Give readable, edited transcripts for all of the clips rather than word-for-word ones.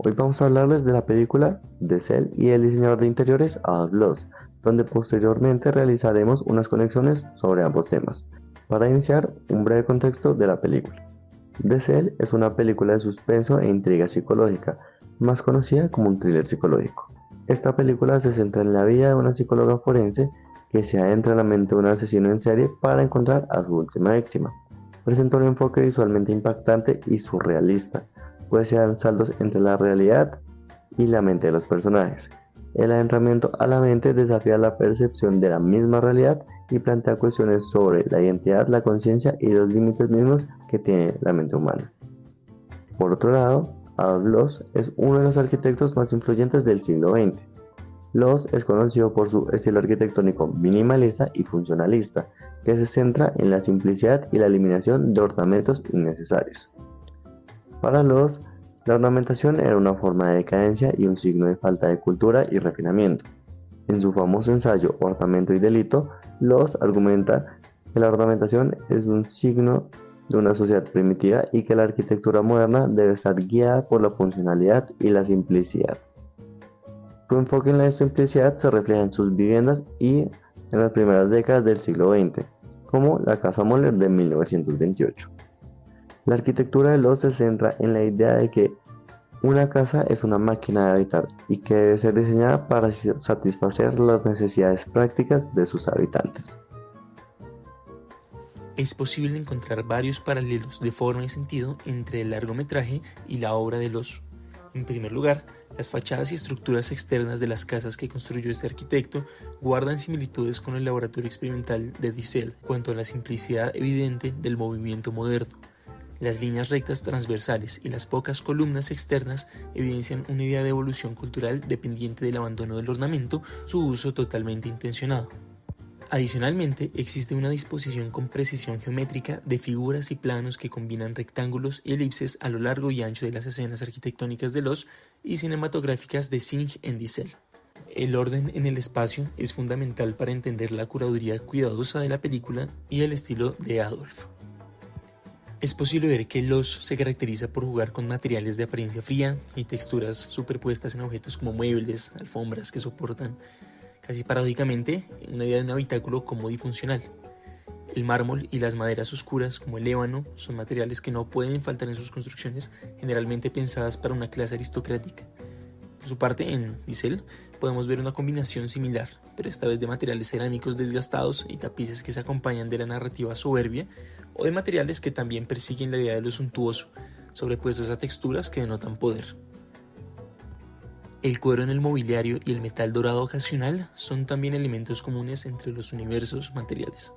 Hoy vamos a hablarles de la película The Cell y el diseñador de interiores Adam Loss, donde posteriormente realizaremos unas conexiones sobre ambos temas. Para iniciar, un breve contexto de la película. The Cell es una película de suspenso e intriga psicológica, más conocida como un thriller psicológico. Esta película se centra en la vida de una psicóloga forense que se adentra en la mente de un asesino en serie para encontrar a su última víctima. Presenta un enfoque visualmente impactante y surrealista, pues se dan saltos entre la realidad y la mente de los personajes. El adentramiento a la mente desafía la percepción de la misma realidad y plantea cuestiones sobre la identidad, la conciencia y los límites mismos que tiene la mente humana. Por otro lado, Adam Loss es uno de los arquitectos más influyentes del siglo XX. Loss es conocido por su estilo arquitectónico minimalista y funcionalista, que se centra en la simplicidad y la eliminación de ornamentos innecesarios. Para Loss, la ornamentación era una forma de decadencia y un signo de falta de cultura y refinamiento. En su famoso ensayo Ornamento y Delito, Loss argumenta que la ornamentación es un signo de una sociedad primitiva y que la arquitectura moderna debe estar guiada por la funcionalidad y la simplicidad. Su enfoque en la simplicidad se refleja en sus viviendas y en las primeras décadas del siglo XX, como la Casa Moller de 1928. La arquitectura de Loss se centra en la idea de que una casa es una máquina de habitar y que debe ser diseñada para satisfacer las necesidades prácticas de sus habitantes. Es posible encontrar varios paralelos de forma y sentido entre el largometraje y la obra de Loss. En primer lugar, las fachadas y estructuras externas de las casas que construyó este arquitecto guardan similitudes con el laboratorio experimental de The Cell cuanto a la simplicidad evidente del movimiento moderno. Las líneas rectas transversales y las pocas columnas externas evidencian una idea de evolución cultural dependiente del abandono del ornamento, su uso totalmente intencionado. Adicionalmente, existe una disposición con precisión geométrica de figuras y planos que combinan rectángulos y elipses a lo largo y ancho de las escenas arquitectónicas de Loss y cinematográficas de Singh en The Cell. El orden en el espacio es fundamental para entender la curaduría cuidadosa de la película y el estilo de Adolf. Es posible ver que Loss se caracteriza por jugar con materiales de apariencia fría y texturas superpuestas en objetos como muebles, alfombras que soportan, casi paradójicamente, una idea de un habitáculo cómodo y funcional. El mármol y las maderas oscuras, como el ébano, son materiales que no pueden faltar en sus construcciones, generalmente pensadas para una clase aristocrática. Por su parte, en The Cell podemos ver una combinación similar, pero esta vez de materiales cerámicos desgastados y tapices que se acompañan de la narrativa soberbia, o de materiales que también persiguen la idea de lo suntuoso, sobrepuestos a texturas que denotan poder. El cuero en el mobiliario y el metal dorado ocasional son también elementos comunes entre los universos materiales.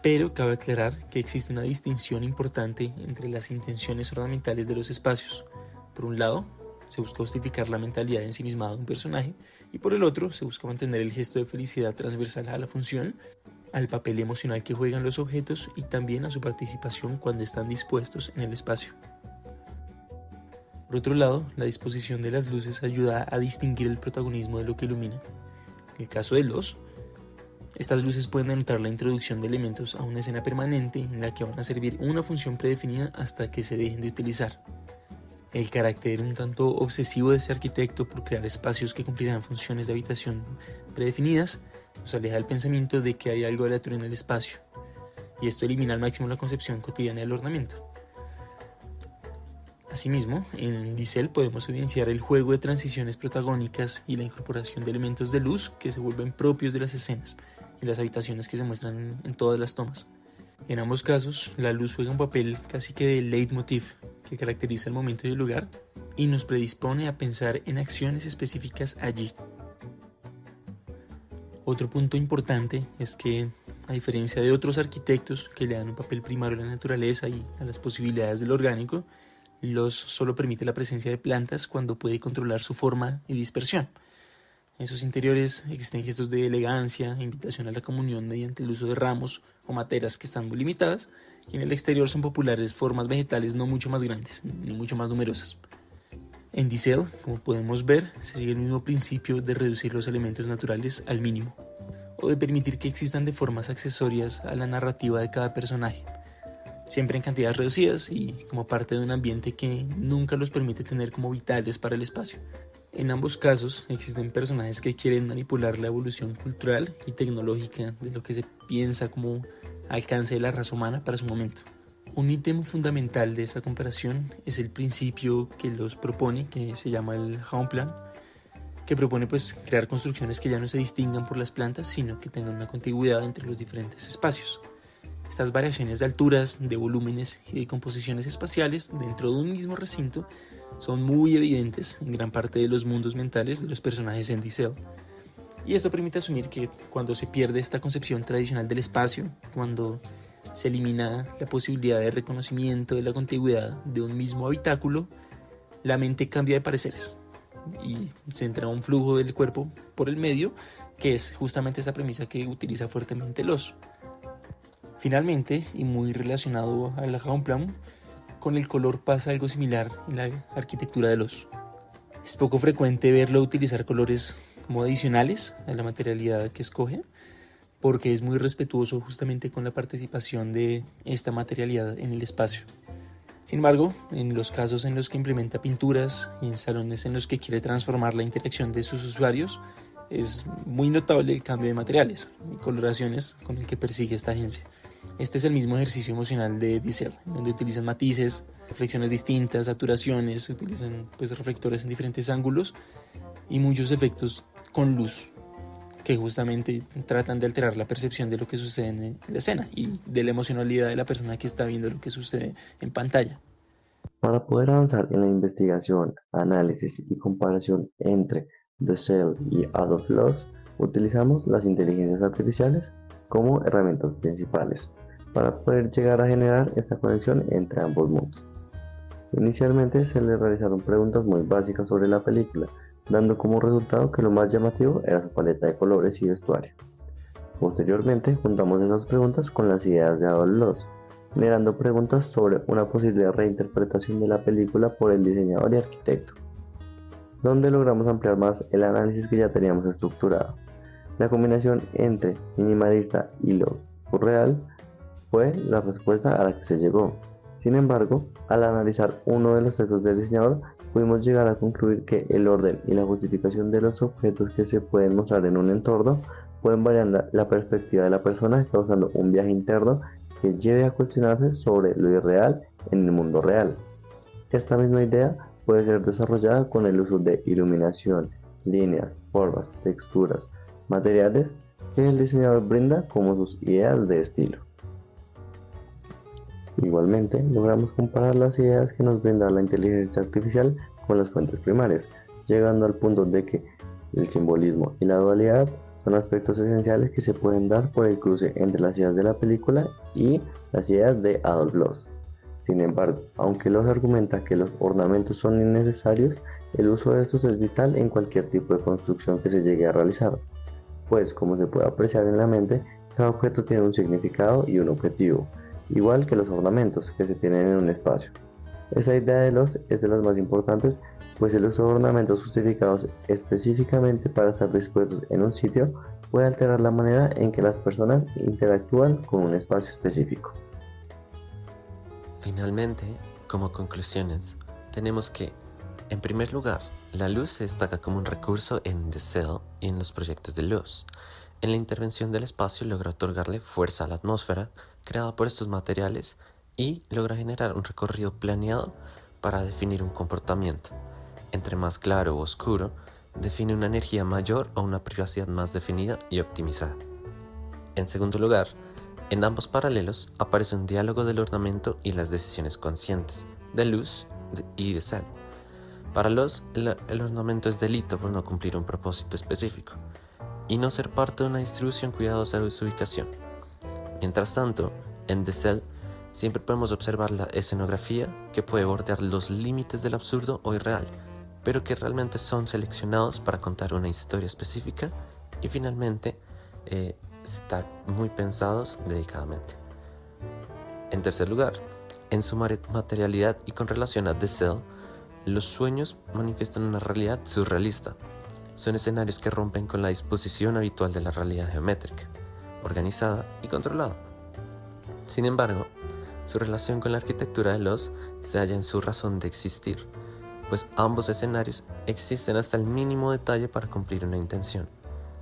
Pero cabe aclarar que existe una distinción importante entre las intenciones ornamentales de los espacios. Por un lado, se busca justificar la mentalidad ensimismada de un personaje, y por el otro, se busca mantener el gesto de felicidad transversal a la función, al papel emocional que juegan los objetos y también a su participación cuando están dispuestos en el espacio. Por otro lado, la disposición de las luces ayuda a distinguir el protagonismo de lo que ilumina. En el caso de Loss, estas luces pueden denotar la introducción de elementos a una escena permanente en la que van a servir una función predefinida hasta que se dejen de utilizar. El carácter un tanto obsesivo de este arquitecto por crear espacios que cumplirán funciones de habitación predefinidas nos aleja del pensamiento de que hay algo aleatorio en el espacio, y esto elimina al máximo la concepción cotidiana del ornamento. Asimismo, en The Cell podemos evidenciar el juego de transiciones protagónicas y la incorporación de elementos de luz que se vuelven propios de las escenas y las habitaciones que se muestran en todas las tomas. En ambos casos, la luz juega un papel casi que de leitmotiv que caracteriza el momento y el lugar y nos predispone a pensar en acciones específicas allí. Otro punto importante es que, a diferencia de otros arquitectos que le dan un papel primario a la naturaleza y a las posibilidades del orgánico, Loss solo permite la presencia de plantas cuando puede controlar su forma y dispersión. En sus interiores existen gestos de elegancia e invitación a la comunión mediante el uso de ramos o materas que están muy limitadas, y en el exterior son populares formas vegetales no mucho más grandes ni mucho más numerosas. En The Cell, como podemos ver, se sigue el mismo principio de reducir los elementos naturales al mínimo, o de permitir que existan de formas accesorias a la narrativa de cada personaje. siempre en cantidades reducidas y como parte de un ambiente que nunca los permite tener como vitales para el espacio. En ambos casos existen personajes que quieren manipular la evolución cultural y tecnológica de lo que se piensa como alcance de la raza humana para su momento. Un ítem fundamental de esta comparación es el principio que los propone, que se llama el Raumplan, que propone crear construcciones que ya no se distingan por las plantas, sino que tengan una contigüidad entre los diferentes espacios. Estas variaciones de alturas, de volúmenes y de composiciones espaciales dentro de un mismo recinto son muy evidentes en gran parte de los mundos mentales de los personajes en The Cell. Y esto permite asumir que cuando se pierde esta concepción tradicional del espacio, cuando se elimina la posibilidad de reconocimiento de la contigüidad de un mismo habitáculo, la mente cambia de pareceres y se entra un flujo del cuerpo por el medio, que es justamente esta premisa que utiliza fuertemente Loos. Finalmente, y muy relacionado al Raumplan, con el color pasa algo similar en la arquitectura de Loos. Es poco frecuente verlo utilizar colores como adicionales a la materialidad que escoge, porque es muy respetuoso justamente con la participación de esta materialidad en el espacio. Sin embargo, en los casos en los que implementa pinturas y en salones en los que quiere transformar la interacción de sus usuarios, es muy notable el cambio de materiales y coloraciones con el que persigue esta agencia. Este es el mismo ejercicio emocional de The Cell, donde utilizan matices, reflexiones distintas, saturaciones, utilizan reflectores en diferentes ángulos y muchos efectos con luz que justamente tratan de alterar la percepción de lo que sucede en la escena y de la emocionalidad de la persona que está viendo lo que sucede en pantalla. Para poder avanzar en la investigación, análisis y comparación entre The Cell y Adolf Loos, utilizamos las inteligencias artificiales como herramientas principales para poder llegar a generar esta conexión entre ambos mundos. Inicialmente se le realizaron preguntas muy básicas sobre la película, dando como resultado que lo más llamativo era su paleta de colores y vestuario. Posteriormente juntamos esas preguntas con las ideas de Adolf Loos, generando preguntas sobre una posible reinterpretación de la película por el diseñador y arquitecto, donde logramos ampliar más el análisis que ya teníamos estructurado. La combinación entre minimalista y lo surreal fue la respuesta a la que se llegó. Sin embargo, al analizar uno de los textos del diseñador, pudimos llegar a concluir que el orden y la justificación de los objetos que se pueden mostrar en un entorno pueden variar la perspectiva de la persona, causando un viaje interno que lleve a cuestionarse sobre lo irreal en el mundo real. Esta misma idea puede ser desarrollada con el uso de iluminación, líneas, formas, texturas, materiales que el diseñador brinda como sus ideas de estilo. Igualmente, logramos comparar las ideas que nos brinda la inteligencia artificial con las fuentes primarias, llegando al punto de que el simbolismo y la dualidad son aspectos esenciales que se pueden dar por el cruce entre las ideas de la película y las ideas de Adolf Loos. Sin embargo, aunque Loos argumenta que los ornamentos son innecesarios, el uso de estos es vital en cualquier tipo de construcción que se llegue a realizar, pues como se puede apreciar en la mente, cada objeto tiene un significado y un objetivo, igual que los ornamentos que se tienen en un espacio. Esa idea de Loos es de las más importantes, pues el uso de ornamentos justificados específicamente para estar dispuestos en un sitio puede alterar la manera en que las personas interactúan con un espacio específico. Finalmente, como conclusiones, tenemos que, en primer lugar, la luz se destaca como un recurso en The Cell y en los proyectos de Loos. En la intervención del espacio logra otorgarle fuerza a la atmósfera creada por estos materiales y logra generar un recorrido planeado para definir un comportamiento. Entre más claro o oscuro, define una energía mayor o una privacidad más definida y optimizada. En segundo lugar, en ambos paralelos aparece un diálogo del ornamento y las decisiones conscientes, de Loos y de Cell. Para Loos, el ornamento es delito por no cumplir un propósito específico y no ser parte de una distribución cuidadosa de su ubicación. Mientras tanto, en The Cell siempre podemos observar la escenografía que puede bordear los límites del absurdo o irreal, pero que realmente son seleccionados para contar una historia específica y finalmente estar muy pensados dedicadamente. En tercer lugar, en su materialidad y con relación a The Cell, los sueños manifiestan una realidad surrealista. Son escenarios que rompen con la disposición habitual de la realidad geométrica, organizada y controlada. Sin embargo, Su relación con la arquitectura de Lost se halla en su razón de existir, pues ambos escenarios existen hasta el mínimo detalle para cumplir una intención.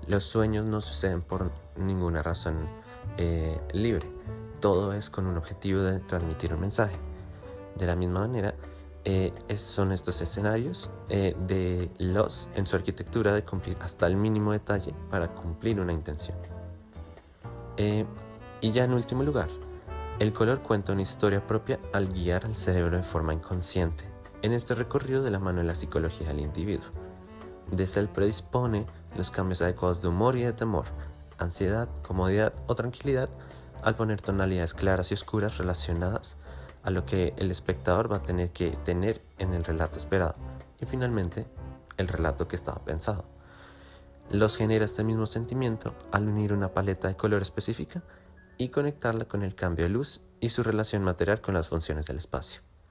Los sueños no suceden por ninguna razón libre, todo es con un objetivo de transmitir un mensaje. De la misma manera, son estos escenarios de Lost en su arquitectura de cumplir hasta el mínimo detalle para cumplir una intención. Y ya en último lugar, el color cuenta una historia propia al guiar al cerebro de forma inconsciente en este recorrido de la mano de la psicología del individuo. Cell predispone los cambios adecuados de humor y de temor, ansiedad, comodidad o tranquilidad al poner tonalidades claras y oscuras relacionadas a lo que el espectador va a tener que tener en el relato esperado y finalmente el relato que estaba pensado. Los genera este mismo sentimiento al unir una paleta de color específica y conectarla con el cambio de luz y su relación material con las funciones del espacio.